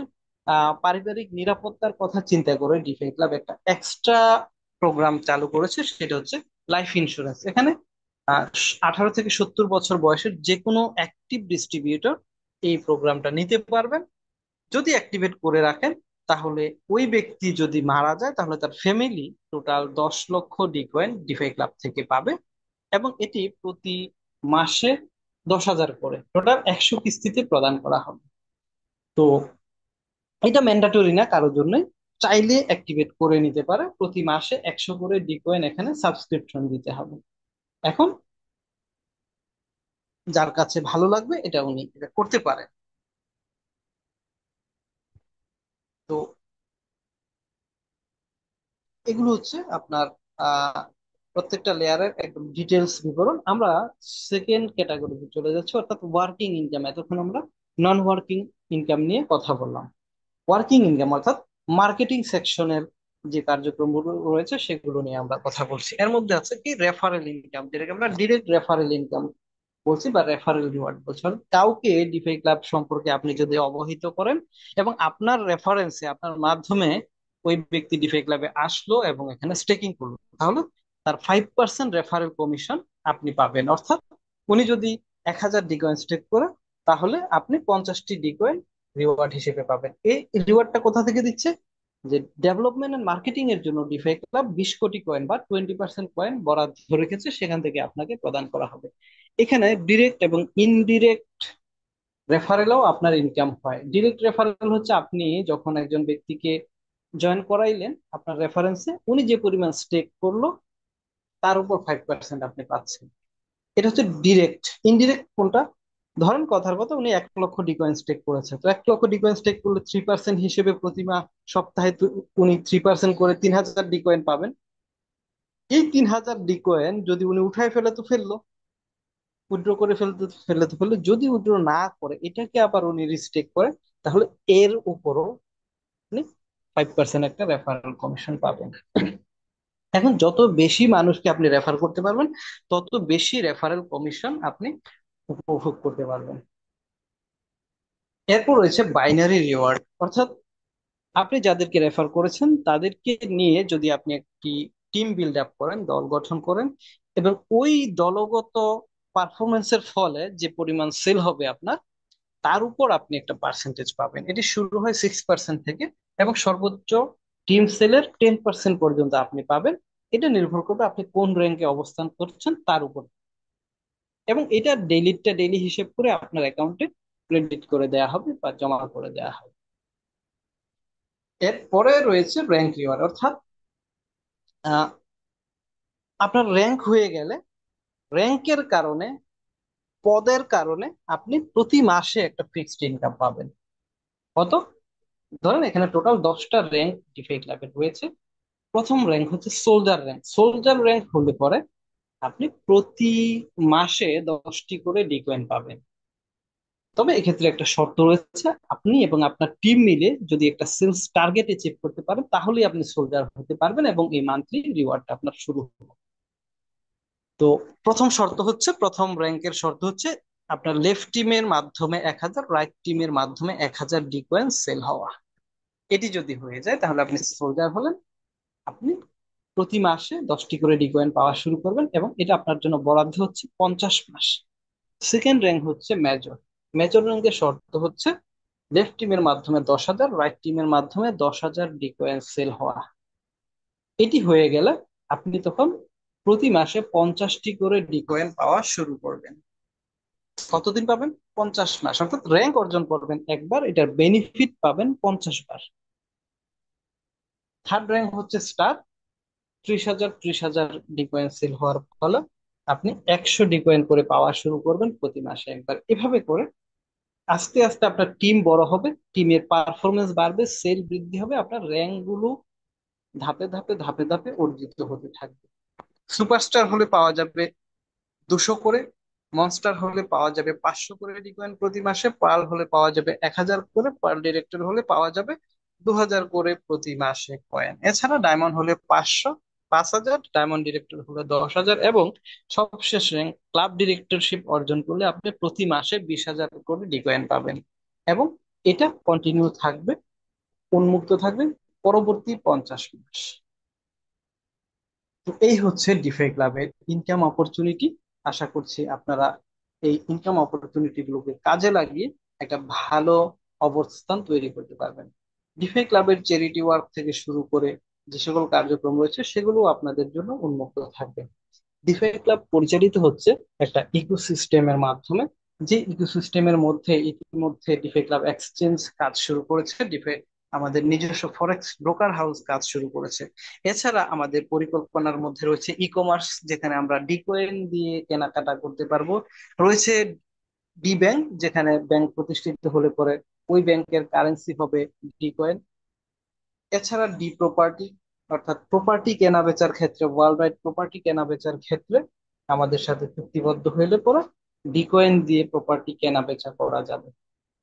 পারিবারিক নিরাপত্তার কথা চিন্তা করে ডিফে ক্লাব একটা এক্সট্রা প্রোগ্রাম চালু করেছে, সেটা হচ্ছে লাইফ ইন্স্যুরেন্স। এখানে 18 থেকে 70 বছর বয়সের যে কোনো অ্যাক্টিভ ডিস্ট্রিবিউটর এই প্রোগ্রামটা নিতে পারবেন। যদি অ্যাক্টিভেট করে রাখেন তাহলে ওই ব্যক্তি যদি মারা যায় তাহলে তার ফ্যামিলি টোটাল 10 লক্ষ ডিকয়েন ডিফাই ক্লাব থেকে পাবে। এবং এটি প্রতি মাসে 10,000 করে টোটাল 100 কিস্তিতে প্রদান করা হবে। তো এটা ম্যান্ডাটরি না কারোর জন্য, চাইলে অ্যাক্টিভেট করে নিতে পারে। প্রতি মাসে 100 করে ডিকয়েন এখানে সাবস্ক্রিপশন দিতে হবে। এখন যার কাছে ভালো লাগবে এটা উনি এটা করতে পারেন। তো এগুলো হচ্ছে আপনার প্রত্যেকটা লেয়ারের একদম ডিটেলস বিবরণ। আমরা সেকেন্ড ক্যাটাগরিতে চলে যাচ্ছি, অর্থাৎ ওয়ার্কিং ইনকাম। এতক্ষণ আমরা নন ওয়ার্কিং ইনকাম নিয়ে কথা বললাম। ওয়ার্কিং ইনকাম অর্থাৎ মার্কেটিং সেকশনের যে কার্যক্রমগুলো রয়েছে সেগুলো নিয়ে আমরা কথা বলছি। এর মধ্যে আছে কি রেফারেল ইনকাম, যেটাকে আমরা ডিরেক্ট রেফারেল ইনকাম বলছি বা রেফারেল রিওয়ার্ড বলছি। অর্থাৎ কাউকে ডিফাই ক্লাব সম্পর্কে আপনি যদি অবহিত করেন এবং আপনার রেফারেন্সে, আপনার মাধ্যমে ওই ব্যক্তি ডিফাই ক্লাবে আসলো এবং এখানে স্টেকিং করলো, তাহলে তার 5% রেফারেল কমিশন আপনি পাবেন। অর্থাৎ উনি যদি 1,000 ডিকয়েন স্টেক করে তাহলে আপনি 50টি ডিকয়েন রিওয়ার্ড হিসেবে পাবেন। এই রিওয়ার্ডটা কোথা থেকে দিচ্ছে, যে ডেভেলপমেন্ট এন্ড মার্কেটিং এর জন্য ডিফাই ক্লাব 20 কোটি কয়েন বা 20% কয়েন বরাদ্দ রেখেছে, সেখান থেকে আপনাকে প্রদান করা হবে। এখানে ডিরেক্ট এবং ইনডিরেক্ট রেফারেলও আপনার ইনকাম হয়। ডিরেক্ট রেফারেল হচ্ছে আপনি যখন একজন ব্যক্তিকে জয়েন করাইলেন আপনার রেফারেন্সে, উনি যে পরিমাণ স্টেক করলো তার উপর 5% আপনি পাচ্ছেন। এটা হচ্ছে ডিরেক্ট। ইনডিরেক্ট কোনটা? ধরেন কথার কথা উনি 1 লক্ষ ডিকয়েন স্টেক করেছে, তো 1 লক্ষ ডিকয়েন স্টেক করলে 3% হিসেবে প্রতি সপ্তাহে উনি 3% করে 3,000 ডিকয়েন পাবেন। এই 3,000 ডিকয়েন যদি উনি উঠায় ফেলে তো ফেললো, উইথড্র করে ফেললে যদি উইথড্র না করে এটাকে আবার উনি রিস্টেক করে, তাহলে এর উপরও আপনি 5% একটা রেফারেল কমিশন পাবেন। এখন যত বেশি মানুষকে আপনি রেফার করতে পারবেন, তত বেশি রেফারেল কমিশন আপনি উপভোগ করতে পারবেন। এরপর রয়েছে বাইনারি রিওয়ার্ড, অর্থাৎ আপনি যাদেরকে রেফার করেছেন তাদেরকে নিয়ে যদি আপনি একটি টিম বিল্ড আপ করেন, দল গঠন করেন, এবং ওই দলগত পারফরমেন্সের ফলে যে পরিমাণ সেল হবে আপনার, তার উপর আপনি একটা পার্সেন্টেজ পাবেন। এটি শুরু হয় 6% থেকে এবং সর্বোচ্চ টিম সেলের 10% পর্যন্ত আপনি পাবেন। এটা নির্ভর করবে আপনি কোন র্যাঙ্কে অবস্থান করছেন তার উপর, এবং এটা ডেইলিটা ডেইলি হিসেব করে আপনার অ্যাকাউন্টে ক্রেডিট করে দেওয়া হবে বা জমা করে দেওয়া হবে। এরপরে রয়েছে র্যাঙ্ক রিওয়ার্ড, অর্থাৎ আহ, আপনার র্যাঙ্ক হয়ে গেলে র্যাঙ্কের কারণে, পদের কারণে আপনি প্রতি মাসে একটা ফিক্সড ইনকাম পাবেন। কত? ধরেন এখানে টোটাল 10টা র্যাঙ্ক ডিফাই ক্লাবের রয়েছে। প্রথম র্যাঙ্ক হচ্ছে সোলজার র্যাঙ্ক। সোলজার র্যাঙ্ক হলে পরে আপনি প্রতি মাসে 10টি করে ডিকয়েন পাবেন। তবে এক্ষেত্রে একটা শর্ত রয়েছে, আপনি এবং আপনার টিম মিলে যদি একটা সেলস টার্গেট অ্যাচিভ করতে পারেন তাহলেই আপনি সোলজার হতে পারবেন এবং এই মান্থলি রিওয়ার্ডটা আপনার শুরু হবে। তো প্রথম র্যাঙ্কের শর্ত হচ্ছে আপনার লেফট টিমের মাধ্যমে 1,000, রাইট টিমের মাধ্যমে 1,000 ডিকয়েন সেল হওয়া। এটি যদি হয়ে যায় তাহলে আপনি সোলজার হলেন। আপনি প্রতি মাসে 10টি করে ডিকয়েন পাওয়া শুরু করবেন এবং এটা আপনার জন্য বরাদ্দ হচ্ছে 50 মাস। সেকেন্ড র্যাঙ্ক হচ্ছে মেজর। মেজর র্যাঙ্কের শর্ত হচ্ছে লেফট টিমের মাধ্যমে 10,000, রাইট টিমের মাধ্যমে 10,000 ডিকয়েন সেল হওয়া। এটি হয়ে গেলে আপনি তখন প্রতি মাসে 50টি করে ডিকয়েন পাওয়া শুরু করবেন। কতদিন পাবেন? 50 মাস, অর্থাৎ র্যাঙ্ক অর্জন করবেন একবার, এটার বেনিফিট পাবেন 50 বার। থার্ড র্যাঙ্ক হচ্ছে স্টার। 30,000 ডিকয়েন সেল হওয়ার ফলে আপনি 100 ডিকয়েন করে পাওয়া শুরু করবেন প্রতি মাসে একবার। এভাবে করে আস্তে আস্তে আপনার টিম বড় হবে, টিমের পারফরমেন্স বাড়বে, সেল বৃদ্ধি হবে, আপনার র্যাঙ্ক গুলো ধাপে ধাপে ধাপে ধাপে অর্জিত হতে থাকবে। সুপারস্টার হলে পাওয়া যাবে 200 করে, মনস্টার হলে পাওয়া যাবে 500 করে ডিকয়েন প্রতি মাসে, পার্ল হলে পাওয়া যাবে 1,000 করে, পার্ল ডিরেক্টর হলে পাওয়া যাবে 2,000 করে প্রতি মাসে কয়েন। এছাড়া ডায়মন্ড হলে 500, 5,000, ডায়মন্ড ডিরেক্টর হলে 10,000 এবং সবশেষ র্যাঙ্ক ক্লাব ডিরেক্টরশিপ অর্জন করলে আপনি প্রতি মাসে 20,000 করে ডিকয়েন পাবেন। এবং এটা কন্টিনিউ থাকবে, উন্মুক্ত থাকবে পরবর্তী 50 মাস। তো এই হচ্ছে ডিফাই ক্লাবের ইনকাম অপরচুনিটি। আশা করছি আপনারা এই ইনকাম অপরচুনিটি গুলোকে কাজে লাগিয়ে একটা ভালো অবস্থান তৈরি করতে পারবেন। ডিফাই ক্লাবের চ্যারিটি ওয়ার্ক থেকে শুরু করে যে সকল কার্যক্রম রয়েছে সেগুলো আপনাদের জন্য উন্মুক্ত থাকবে। ডিফাই ক্লাব পরিচালিত হচ্ছে একটা ইকোসিস্টেমের মাধ্যমে, যে ইকোসিস্টেমের মধ্যে ইতিমধ্যে ডিফাই ক্লাব এক্সচেঞ্জ কাজ শুরু করেছে, ডিফাই আমাদের নিজস্ব ফরেক্স ব্রোকার হাউস কাজ শুরু করেছে। এছাড়া আমাদের পরিকল্পনার মধ্যে রয়েছে ই কমার্স, যেখানে আমরা ডিকয়েন দিয়ে কেনাকাটা করতে পারবো। রয়েছে ডি ব্যাংক, যেখানে ব্যাংক প্রতিষ্ঠিত হলে পরে ওই ব্যাংকের কারেন্সি হবে ডিকয়েন। এছাড়া ডি প্রপার্টি, অর্থাৎ প্রপার্টি কেনা বেচার ক্ষেত্রে, ওয়ার্ল্ড ওয়াইড প্রপার্টি কেনা বেচার ক্ষেত্রে আমাদের সাথে চুক্তিবদ্ধ হইলে পরে ডিকয়েন দিয়ে প্রপার্টি কেনা বেচা করা যাবে।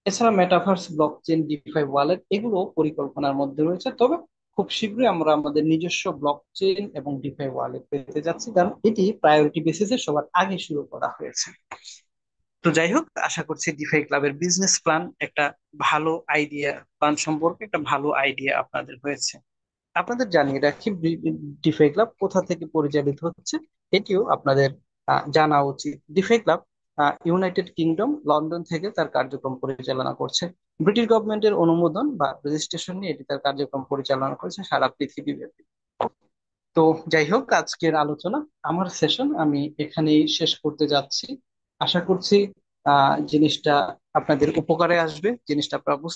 এছাড়া মেটাভার্স, ব্লকচেন, ডিফাই ওয়ালেট এগুলো পরিকল্পনার মধ্যে রয়েছে। তবে খুব শীঘ্রই আমরা আমাদের নিজস্ব ব্লকচেন এবং ডিফাই ওয়ালেট পেতে যাচ্ছি, কারণ এটি প্রায়োরিটি বেসিসে সবার আগে শুরু করা হয়েছে। তো যাই হোক, আশা করছি ডিফাই ক্লাবের বিজনেস প্ল্যান একটা ভালো আইডিয়া, প্ল্যান সম্পর্কে একটা ভালো আইডিয়া আপনাদের হয়েছে। আপনাদের জানিয়ে রাখি ডিফাই ক্লাব কোথা থেকে পরিচালিত হচ্ছে, এটিও আপনাদের জানা উচিত। Defy club United kingdom London থেকে তার কার্যক্রম পরিচালনা করছে। ব্রিটিশ গভর্নমেন্টের অনুমোদন বা রেজিস্ট্রেশন নিয়ে এটি তার কার্যক্রম পরিচালনা করছে সারা পৃথিবী ব্যাপী। তো যাই হোক, আজকের আলোচনা, আমার সেশন আমি এখানেই শেষ করতে যাচ্ছি। আশা করছি জিনিসটা আপনাদের উপকারে আসবে, জিনিসটা আপনারা বুঝতে